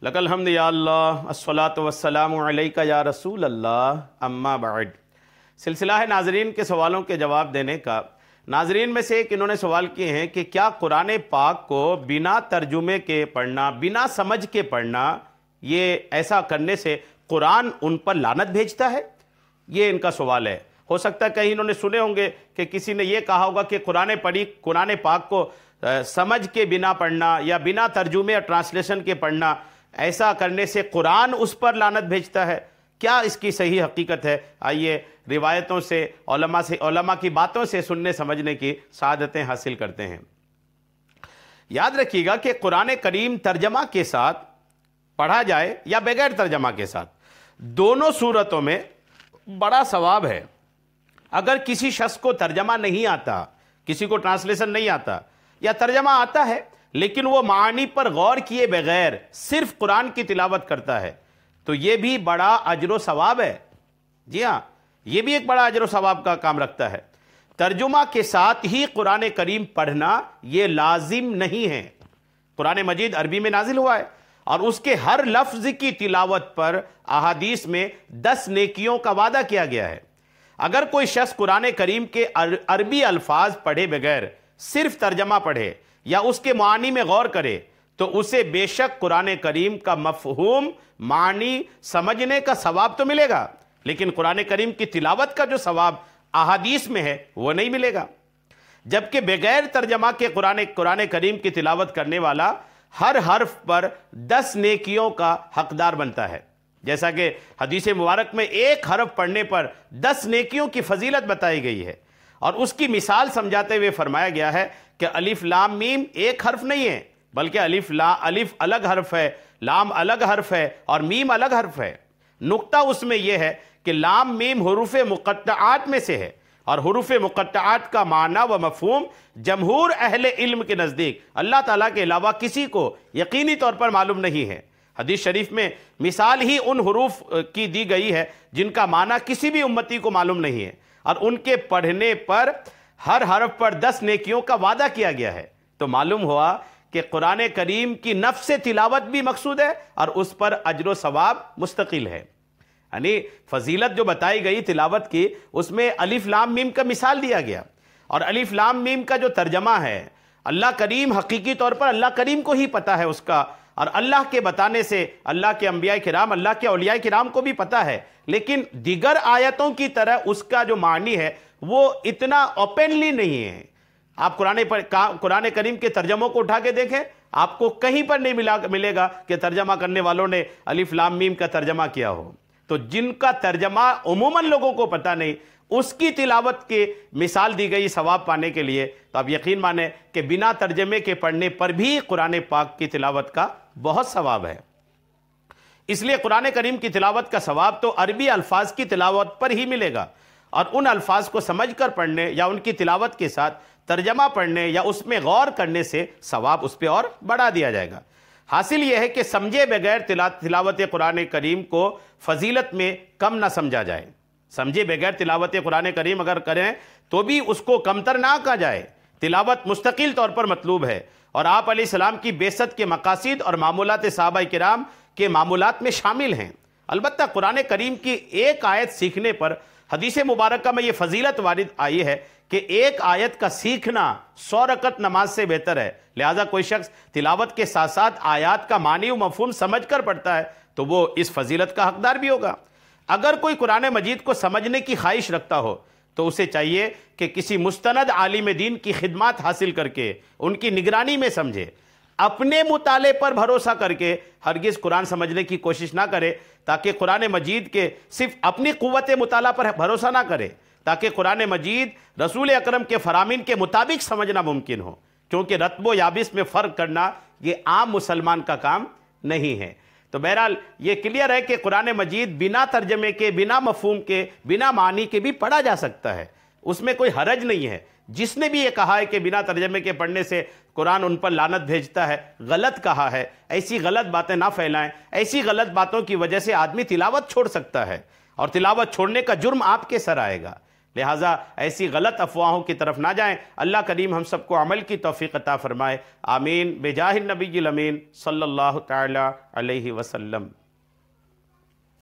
लकल हम्द या अल्लाह अस्सलातु वस्सलामु अलैका या रसूल अल्लाह अम्मा बाद। सिलसिला है नाजरीन के सवालों के जवाब देने का। नाजरीन में से एक इन्होंने सवाल किए हैं कि क्या कुरान पाक को बिना तर्जुमे के पढ़ना, बिना समझ के पढ़ना, ये ऐसा करने से कुरान उन पर लानत भेजता है? ये इनका सवाल है। हो सकता है कहीं इन्होंने सुने होंगे कि किसी ने ये कहा होगा कि कुरान पाक को समझ के बिना पढ़ना या बिना तर्जुमे और ट्रांसलेशन के पढ़ना, ऐसा करने से कुरान उस पर लानत भेजता है। क्या इसकी सही हकीकत है? आइए रिवायतों से, उलमा की बातों से सुनने समझने की सआदतें हासिल करते हैं। याद रखिएगा कि कुरान करीम तर्जमा के साथ पढ़ा जाए या बगैर तर्जमा के साथ, दोनों सूरतों में बड़ा सवाब है। अगर किसी शख्स को तर्जमा नहीं आता, किसी को ट्रांसलेशन नहीं आता, या तर्जमा आता है लेकिन वो मानी पर गौर किए बगैर सिर्फ कुरान की तिलावत करता है, तो ये भी बड़ा अजर सवाब है। जी हाँ, ये भी एक बड़ा अजर सवाब का काम रखता है। तर्जुमा के साथ ही कुरान करीम पढ़ना ये लाजिम नहीं है। कुरान मजीद अरबी में नाजिल हुआ है और उसके हर लफ्ज की तिलावत पर अहादीस में 10 नेकियों का वादा किया गया है। अगर कोई शख्स कुरान करीम के अरबी अल्फाज पढ़े बगैर सिर्फ तर्जमा पढ़े या उसके मानी में गौर करे, तो उसे बेशक कुरान करीम का मफहूम मानी समझने का सवाब तो मिलेगा, लेकिन कुरान करीम की तिलावत का जो सवाब अहादीस में है वो नहीं मिलेगा। जबकि बगैर तर्जमा के कुरान करीम की तिलावत करने वाला हर हर्फ पर 10 नेकियों का हकदार बनता है। जैसा कि हदीस मुबारक में एक हर्फ पढ़ने पर 10 नेकियों की फजीलत बताई गई है और उसकी मिसाल समझाते हुए फरमाया गया है कि अलिफ लाम मीम एक हर्फ नहीं है, बल्कि अलिफ अलग हर्फ है, लाम अलग हर्फ है और मीम अलग हर्फ है। नुक्ता उसमें यह है कि लाम मीम हुरूफ मुक़त्तआत में से है और हुरूफ मुक़त्तआत का माना व मफहूम जमहूर अहले इल्म के नज़दीक अल्लाह ताला के अलावा किसी को यकीनी तौर पर मालूम नहीं है। हदीस शरीफ में मिसाल ही उन हुरूफ की दी गई है जिनका माना किसी भी उम्मती को मालूम नहीं है और उनके पढ़ने पर हर हर्फ पर 10 नेकियों का वादा किया गया है। तो मालूम हुआ कि कुरान करीम की नफ्स तिलावत भी मकसूद है और उस पर अजर सवाब मुस्तकिल है। यानी फजीलत जो बताई गई तिलावत की, उसमें अलिफ लाम मीम का मिसाल दिया गया और अलिफ लाम मीम का जो तर्जमा है, अल्लाह करीम हकीकी तौर पर अल्लाह करीम को ही पता है उसका, और अल्लाह के बताने से अल्लाह के अंबिया किराम, अल्लाह के औलिया किराम को भी पता है, लेकिन दीगर आयतों की तरह उसका जो मानी है वो इतना ओपनली नहीं है। आप कुरान करीम के तर्जमों को उठा के देखें, आपको कहीं पर नहीं मिलेगा कि तर्जमा करने वालों ने अलिफ लाम मीम का तर्जमा किया हो। तो जिनका तर्जमा उमूमन लोगों को पता नहीं, उसकी तिलावत के मिसाल दी गई सवाब पाने के लिए, तो आप यकीन माने कि बिना तर्जमे के पढ़ने पर भी कुरान पाक की तिलावत का बहुत सवाब है। इसलिए कुरान करीम की तिलावत का सवाब तो अरबी अल्फाज की तिलावत पर ही मिलेगा और उन अल्फाज को समझकर पढ़ने या उनकी तिलावत के साथ तर्जमा पढ़ने या उसमें गौर करने से सवाब उस पर और बढ़ा दिया जाएगा। हासिल यह है कि समझे बगैर तिलावत कुरान करीम को फजीलत में कम ना समझा जाए। समझे बगैर तिलावत कुरान करीम अगर करें तो भी उसको कमतर ना कहा जाए। तिलावत मुस्तकिल तौर पर मतलूब है और आप अलैहिस्सलाम की बेसत के मकासिद और मामूलात सहाबा किराम के मामूलात में शामिल हैं। अलबत्ता कुरान करीम की एक आयत सीखने पर हदीस मुबारक में ये फजीलत वारिद आई है कि एक आयत का सीखना 100 रकत नमाज से बेहतर है। लिहाजा कोई शख्स तिलावत के साथ साथ आयत का मानी व मफहूम समझ कर पढ़ता है तो वो इस फजीलत का हकदार भी होगा। अगर कोई कुरान मजीद को समझने की ख्वाहिश रखता हो तो उसे चाहिए कि किसी मुस्तनद आलिम दीन की खिदमत हासिल करके उनकी निगरानी में समझे। अपने मुताले पर भरोसा करके हरगिज़ कुरान समझने की कोशिश ना करे, ताकि कुरान मजीद के सिर्फ अपनी क़ुव्वत मुताला पर भरोसा ना करे, ताकि कुरान मजीद रसूल अकरम के फरामीन के मुताबिक समझना मुमकिन हो। क्योंकि रत्बो याबिस में फ़र्क करना ये आम मुसलमान का काम नहीं है। तो बहरहाल ये क्लियर है कि कुरान मजीद बिना तर्जमे के, बिना मफहूम के, बिना मानी के भी पढ़ा जा सकता है, उसमें कोई हरज नहीं है। जिसने भी ये कहा है कि बिना तर्जमे के पढ़ने से कुरान उन पर लानत भेजता है, गलत कहा है। ऐसी गलत बातें ना फैलाएं। ऐसी गलत बातों की वजह से आदमी तिलावत छोड़ सकता है और तिलावत छोड़ने का जुर्म आपके सर आएगा। لہٰذا ایسی غلط افواہوں کی طرف نہ جائیں۔ اللہ کریم ہم سب کو عمل کی توفیق عطا فرمائے، آمین، بجاہ النبی الامین صلی اللہ تعالی علیہ وسلم۔